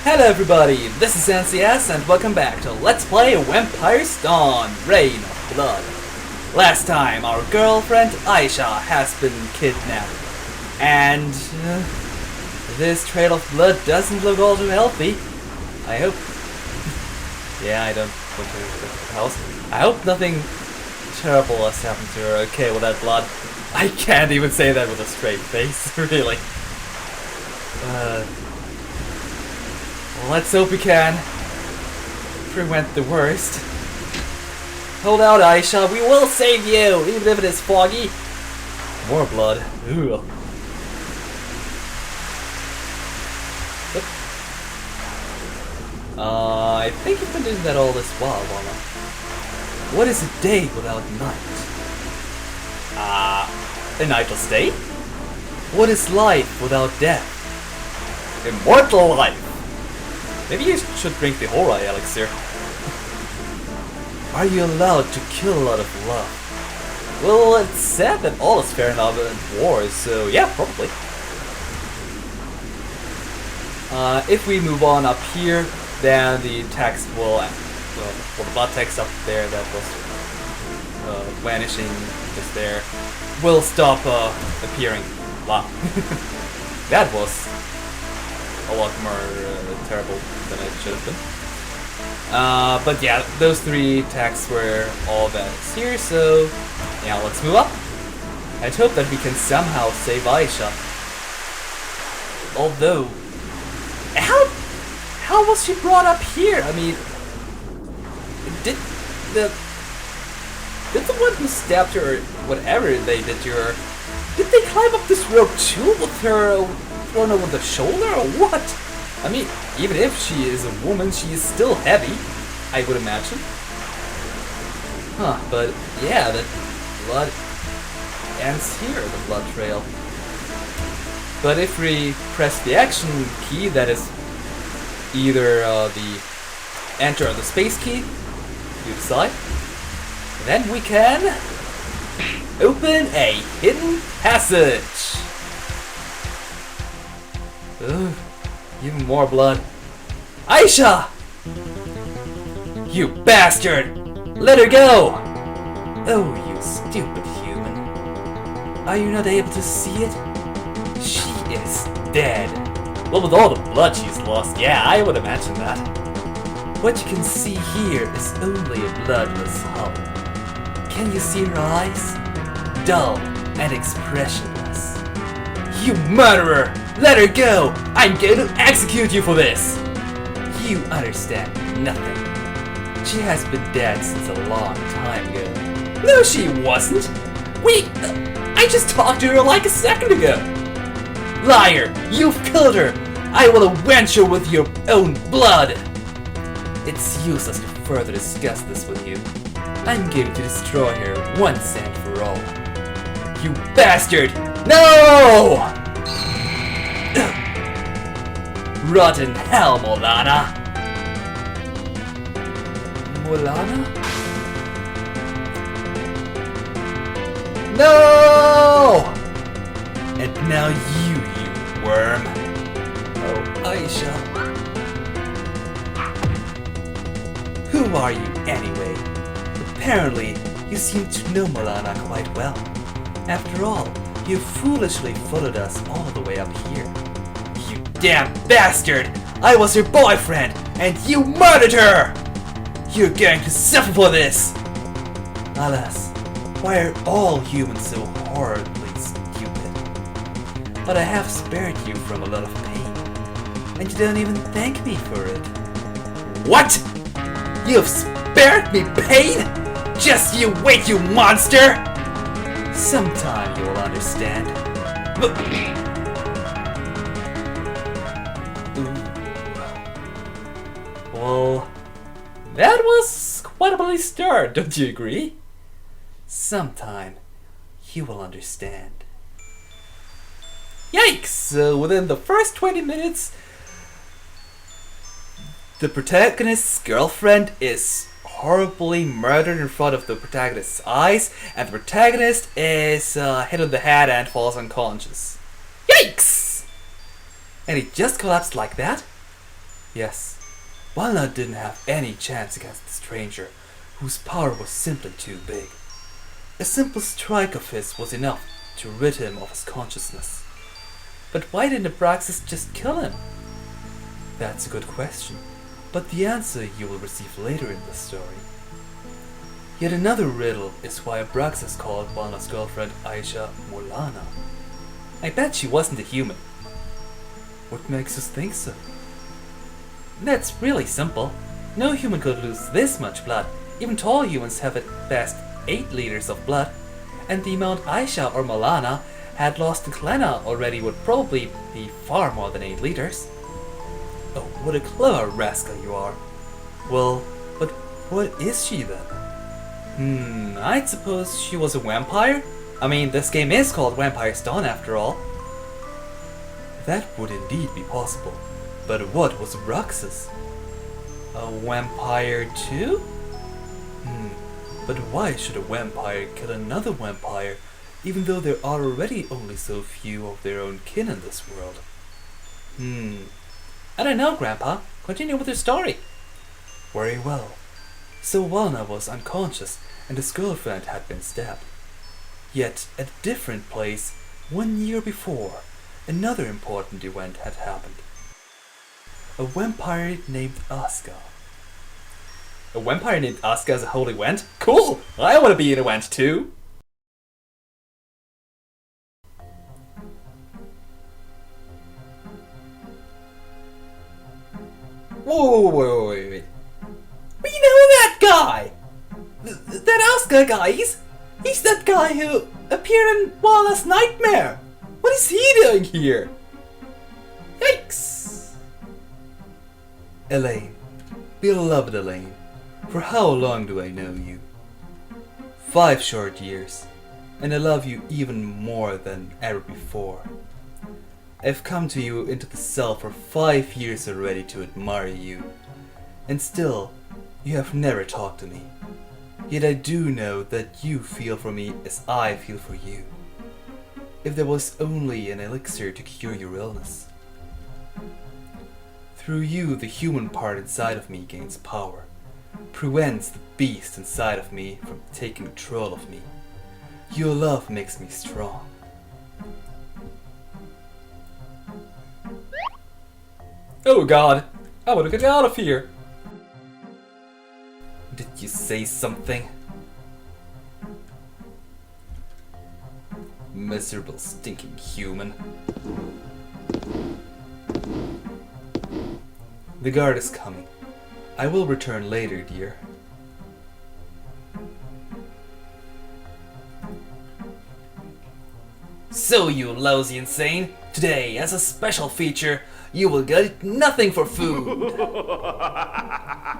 Hello everybody, this is NCS and welcome back to Let's Play Vampire's Dawn Reign of Blood. Last time our girlfriend Aisha has been kidnapped and this trail of blood doesn't look all too healthy. I hope... yeah, I don't want to go to the house. I hope nothing terrible has happened to her. Okay, with that blood. I can't even say that with a straight face, really. Let's hope we can prevent the worst. Hold out, Aisha. We will save you, even if it is foggy. More blood. Ooh. I think you've been doing that all this while, Mama. What is a day without night? A nightless day? What is life without death? Immortal life! Maybe you should drink the Horai elixir. Are you allowed to kill out of love? Well, it's said that all is fair enough in war, so yeah, probably. If we move on up here, then the text will, well, the blood text up there that was vanishing just there will stop appearing. Wow. That was a lot more terrible than it should have been. But yeah, those three texts were all that is here, so yeah, let's move up. I'd hope that we can somehow save Aisha. Although, how was she brought up here? I mean, did the one who stabbed her, or whatever they did to her, did they climb up this rope too with her thrown over the shoulder, or what? I mean, even if she is a woman, she is still heavy, I would imagine. Huh, but yeah, the blood ends here, the blood trail. But if we press the action key, that is either the enter or the space key, you decide, then we can open a hidden passage. Ugh, even more blood. Aisha! You bastard! Let her go! Oh, you stupid human. Are you not able to see it? She is dead. Well, with all the blood she's lost, yeah, I would imagine that. What you can see here is only a bloodless hull. Can you see her eyes? Dull and expressionless. You murderer! Let her go! I'm going to execute you for this! You understand nothing. She has been dead since a long time ago. No, she wasn't! I just talked to her like a second ago! Liar! You've killed her! I will avenge her with your own blood! It's useless to further discuss this with you. I'm going to destroy her once and for all. You bastard! No! Rotten hell, Molana! Molana? No! And now you worm. Oh, Aisha. Who are you anyway? Apparently, you seem to know Molana quite well. After all, you foolishly followed us all the way up here. You damn bastard! I was her boyfriend, and you murdered her! You're going to suffer for this! Alas, why are all humans so horribly stupid? But I have spared you from a lot of pain, and you don't even thank me for it. What? You've spared me pain? Just you wait, you monster! Sometime you will understand. Well, that was quite a bloody start, don't you agree? Sometime you will understand. Yikes! Within the first 20 minutes, the protagonist's girlfriend is horribly murdered in front of the protagonist's eyes, and the protagonist is hit on the head and falls unconscious. Yikes! And he just collapsed like that? Yes, Walnut didn't have any chance against the stranger, whose power was simply too big. A simple strike of his was enough to rid him of his consciousness. But why didn't Abraxas just kill him? That's a good question, but the answer you will receive later in the story. Yet another riddle is why Abraxas called Walnut's girlfriend Aisha Molana. I bet she wasn't a human. What makes us think so? That's really simple. No human could lose this much blood. Even tall humans have at best 8 liters of blood, and the amount Aisha or Molana had lost in Klena already would probably be far more than 8 liters. Oh, what a clever rascal you are. Well, but what is she then? I'd suppose she was a vampire? I mean, this game is called Vampire's Dawn after all. That would indeed be possible. But what was Abraxas? A vampire too? But why should a vampire kill another vampire, even though there are already only so few of their own kin in this world? I don't know, Grandpa. Continue with your story. Very well. So Walna was unconscious and his girlfriend had been stabbed. Yet, at a different place, 1 year before, another important event had happened. A vampire named Asgar. A vampire named Asgar is a whole event? Cool! I want to be an event too! Whoa, wait. We know that guy! That Asgar guy, he's that guy who appeared in Wallace's Nightmare! What is he doing here? Yikes! Elaine, beloved Elaine, for how long do I know you? 5 short years, and I love you even more than ever before. I've come to you into the cell for 5 years already to admire you, and still, you have never talked to me. Yet I do know that you feel for me as I feel for you. If there was only an elixir to cure your illness. Through you, the human part inside of me gains power, prevents the beast inside of me from taking control of me. Your love makes me strong. Oh God, I want to get out of here. Did you say something? Miserable, stinking human. The guard is coming. I will return later, dear. So, you lousy insane, today, as a special feature, you will get nothing for food.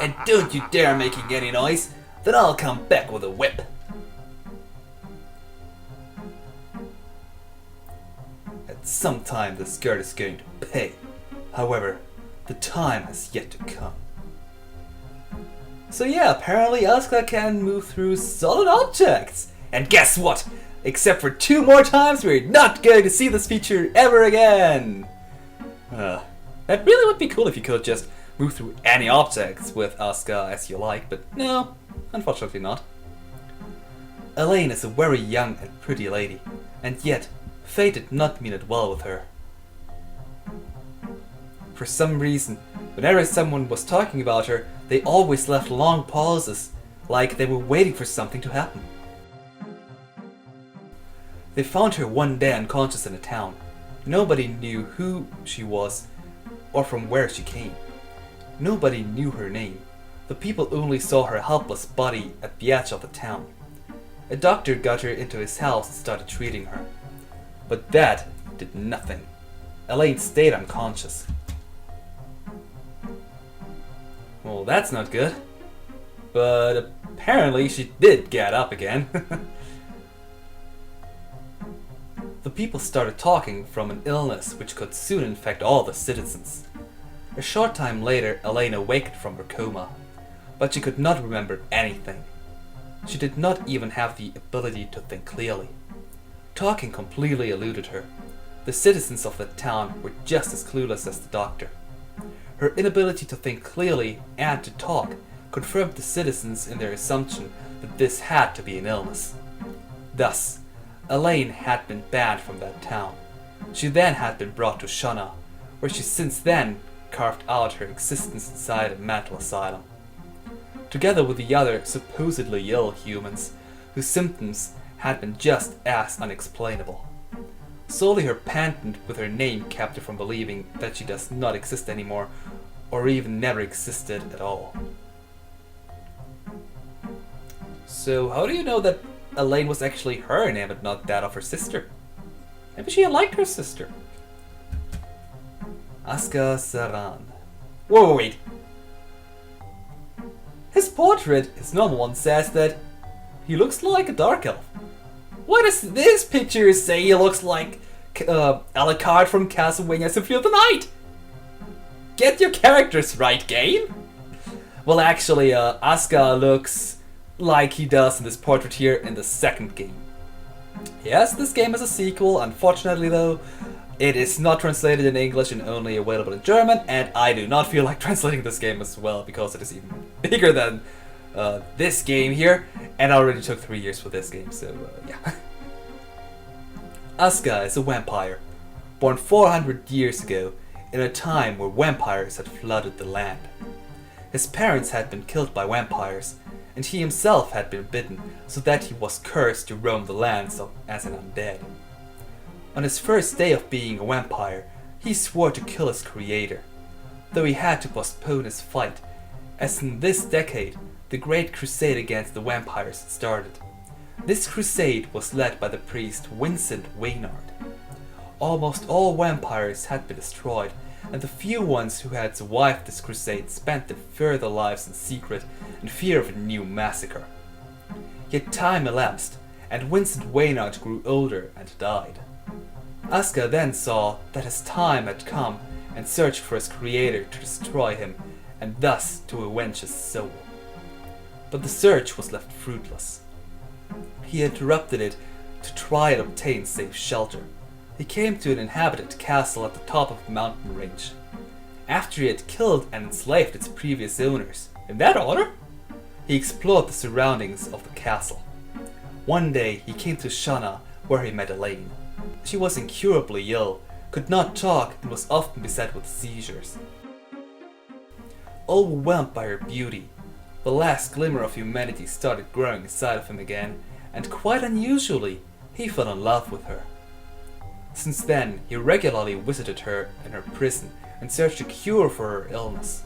And don't you dare making any noise, then I'll come back with a whip. At some time this guard is going to pay. However, the time has yet to come. So yeah, apparently Asgar can move through solid objects. And guess what? Except for 2 more times, we're not going to see this feature ever again. That really would be cool if you could just move through any objects with Asgar as you like, but no, unfortunately not. Elaine is a very young and pretty lady, and yet fate did not mean it well with her. For some reason, whenever someone was talking about her, they always left long pauses, like they were waiting for something to happen. They found her one day unconscious in a town. Nobody knew who she was or from where she came. Nobody knew her name. The people only saw her helpless body at the edge of the town. A doctor got her into his house and started treating her. But that did nothing. Elaine stayed unconscious. Well, that's not good. But apparently she did get up again. The people started talking from an illness which could soon infect all the citizens. A short time later, Elaine awakened from her coma, but she could not remember anything. She did not even have the ability to think clearly. Talking completely eluded her. The citizens of the town were just as clueless as the doctor. Her inability to think clearly and to talk confirmed the citizens in their assumption that this had to be an illness. Thus, Elaine had been banned from that town. She then had been brought to Shana, where she since then carved out her existence inside a mental asylum. Together with the other supposedly ill humans, whose symptoms had been just as unexplainable. Solely her pendant with her name kept her from believing that she does not exist anymore, or even never existed at all. So how do you know that Elaine was actually her name and not that of her sister? Maybe she liked her sister. Asgar Saran. Whoa, wait. His portrait, his normal one, says that he looks like a dark elf. Why does this picture say he looks like Alucard from Castlevania Symphony of the Night? Get your characters right, game! Well, actually, Asgar looks like he does in this portrait here in the second game. Yes, this game is a sequel. Unfortunately, though, it is not translated in English and only available in German, and I do not feel like translating this game as well because it is even bigger than this game here, and I already took 3 years for this game, so yeah. Asgar is a vampire, born 400 years ago in a time where vampires had flooded the land. His parents had been killed by vampires, and he himself had been bitten so that he was cursed to roam the lands as an undead. On his first day of being a vampire, he swore to kill his creator, though he had to postpone his fight, as in this decade, the Great Crusade against the vampires had started. This crusade was led by the priest Vincent Waynard. Almost all vampires had been destroyed, and the few ones who had survived this crusade spent their further lives in secret in fear of a new massacre. Yet time elapsed, and Vincent Waynard grew older and died. Asgar then saw that his time had come and searched for his creator to destroy him and thus to avenge his soul. But the search was left fruitless. He interrupted it to try and obtain safe shelter. He came to an inhabited castle at the top of a mountain range. After he had killed and enslaved its previous owners, in that order, he explored the surroundings of the castle. One day he came to Shana, where he met Elaine. She was incurably ill, could not talk, and was often beset with seizures. Overwhelmed by her beauty, the last glimmer of humanity started growing inside of him again, and quite unusually, he fell in love with her. Since then, he regularly visited her in her prison and searched a cure for her illness.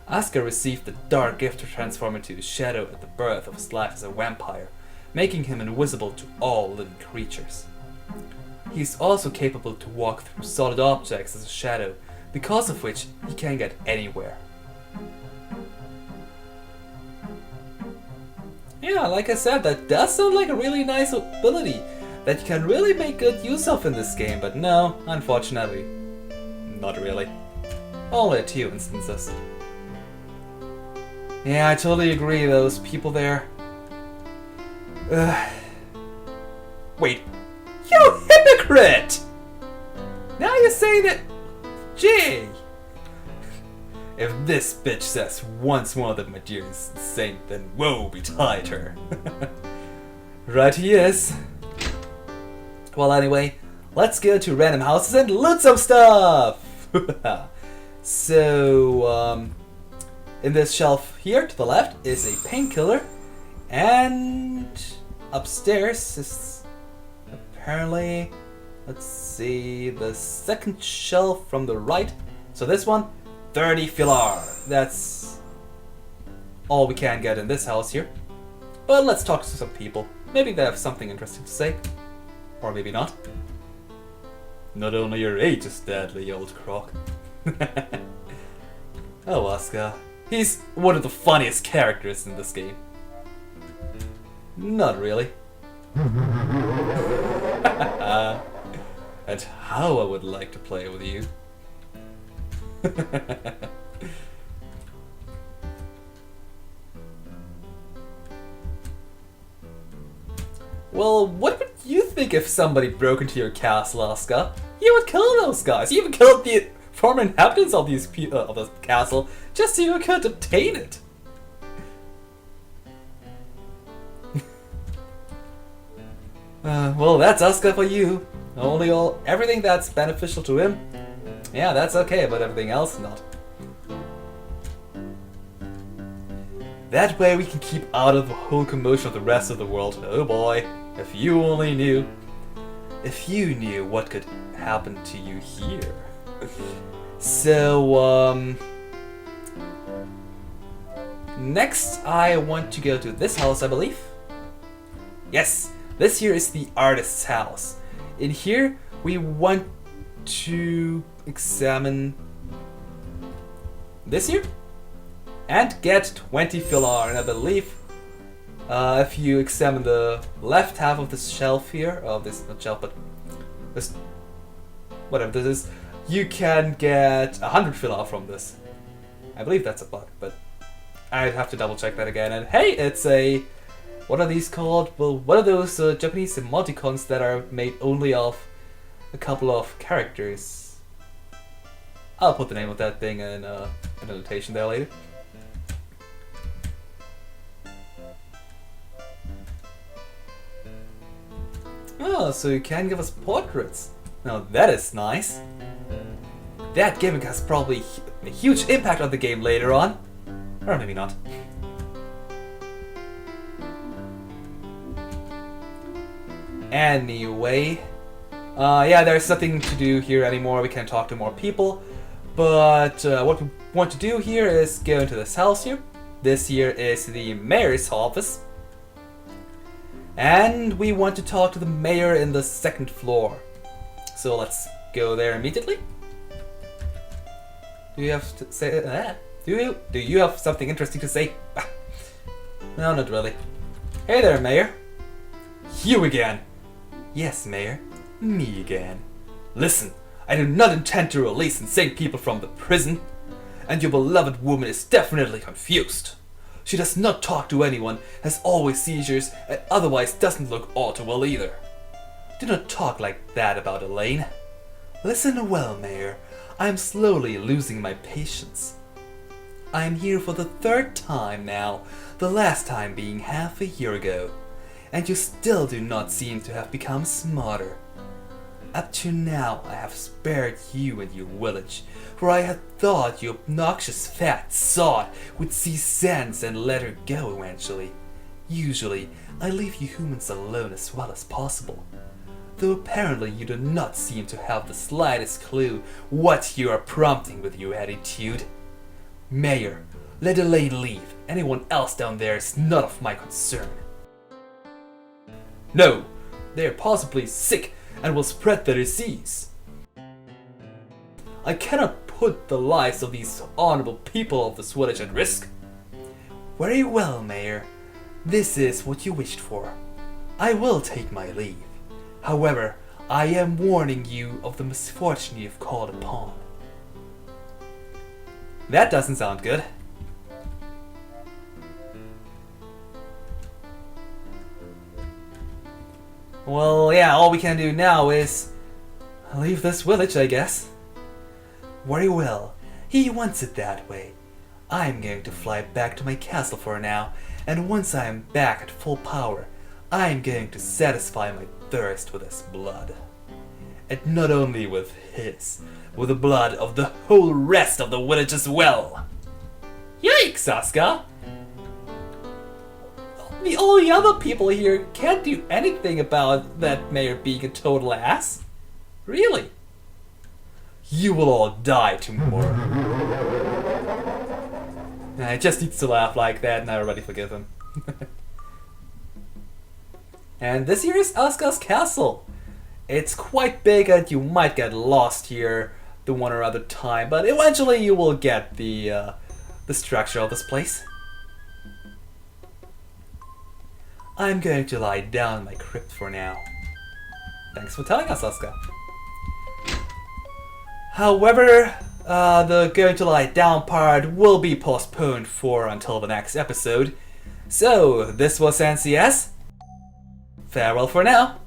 Asgar received the dark gift to transform into a shadow at the birth of his life as a vampire, making him invisible to all living creatures. He is also capable to walk through solid objects as a shadow, because of which he can get anywhere. Yeah, like I said, that does sound like a really nice ability that you can really make good use of in this game, but no, unfortunately, not really. Only at 2 instances. Yeah, I totally agree, those people there. Wait, you hypocrite! Now you say that... Gee! If this bitch says once more that my dear is a saint, then woe betide her. Right he is. Well, anyway, let's go to random houses and loot some stuff! So, in this shelf here to the left is a painkiller, and upstairs is apparently, let's see, the second shelf from the right. So this one, 30 filar. That's all we can get in this house here. But let's talk to some people. Maybe they have something interesting to say. Or maybe not. Not only your age is deadly, old croc. Oh, Asgar. He's one of the funniest characters in this game. Not really. And how I would like to play with you. Well, what would you think if somebody broke into your castle, Ascar? You would kill those guys. You even killed the former inhabitants of of the castle just so you could obtain it. Well, that's Ascar for you. Everything that's beneficial to him, yeah, that's okay, but everything else, not. That way we can keep out of the whole commotion of the rest of the world. Oh boy, if you only knew. If you knew what could happen to you here. So, next I want to go to this house, I believe. Yes, this here is the artist's house. In here, we want to examine this here and get 20 Philar, and I believe if you examine the left half of this shelf here, not shelf, but this, whatever this is, you can get 100 Philar from this. I believe that's a bug, but I'd have to double check that again. And hey, it's a, what are these called? Well, what are those Japanese emoticons that are made only of a couple of characters? I'll put the name of that thing in a notation there later. Oh, so you can give us portraits. Now that is nice. That gimmick has probably a huge impact on the game later on. Or maybe not. Anyway, yeah, there's nothing to do here anymore. We can talk to more people. But what we want to do here is go into this house here. This here is the mayor's office. And we want to talk to the mayor in the second floor. So let's go there immediately. Do you have to say that? Do you have something interesting to say? No, not really. Hey there, Mayor. You again. Yes, Mayor. Me again. Listen, I do not intend to release insane people from the prison. And your beloved woman is definitely confused. She does not talk to anyone, has always seizures, and otherwise doesn't look all too well either. Do not talk like that about Elaine. Listen well, Mayor. I am slowly losing my patience. I am here for the third time now, the last time being half a year ago, and you still do not seem to have become smarter. Up to now I have spared you and your village, for I had thought you obnoxious fat sod would see sense and let her go eventually. Usually, I leave you humans alone as well as possible. Though apparently you do not seem to have the slightest clue what you are prompting with your attitude. Mayor, let Elaine leave. Anyone else down there is none of my concern. No, they are possibly sick and will spread the disease. I cannot put the lives of these honorable people of this village at risk. Very well, Mayor. This is what you wished for. I will take my leave. However, I am warning you of the misfortune you've called upon. That doesn't sound good. Well, yeah, all we can do now is leave this village, I guess. Very well. He wants it that way. I'm going to fly back to my castle for now, and once I am back at full power, I'm going to satisfy my thirst with his blood. And not only with his, with the blood of the whole rest of the village as well. Yikes, Asgar! All the other people here can't do anything about that mayor being a total ass. Really? You will all die tomorrow. I just needs to laugh like that and everybody forgive him. And this here is Asgar's castle. It's quite big and you might get lost here the one or other time, but eventually you will get the structure of this place. I'm going to lie down in my crypt for now. Thanks for telling us, Ascar. However, the going to lie down part will be postponed for until the next episode. So, this was NCS. Farewell for now.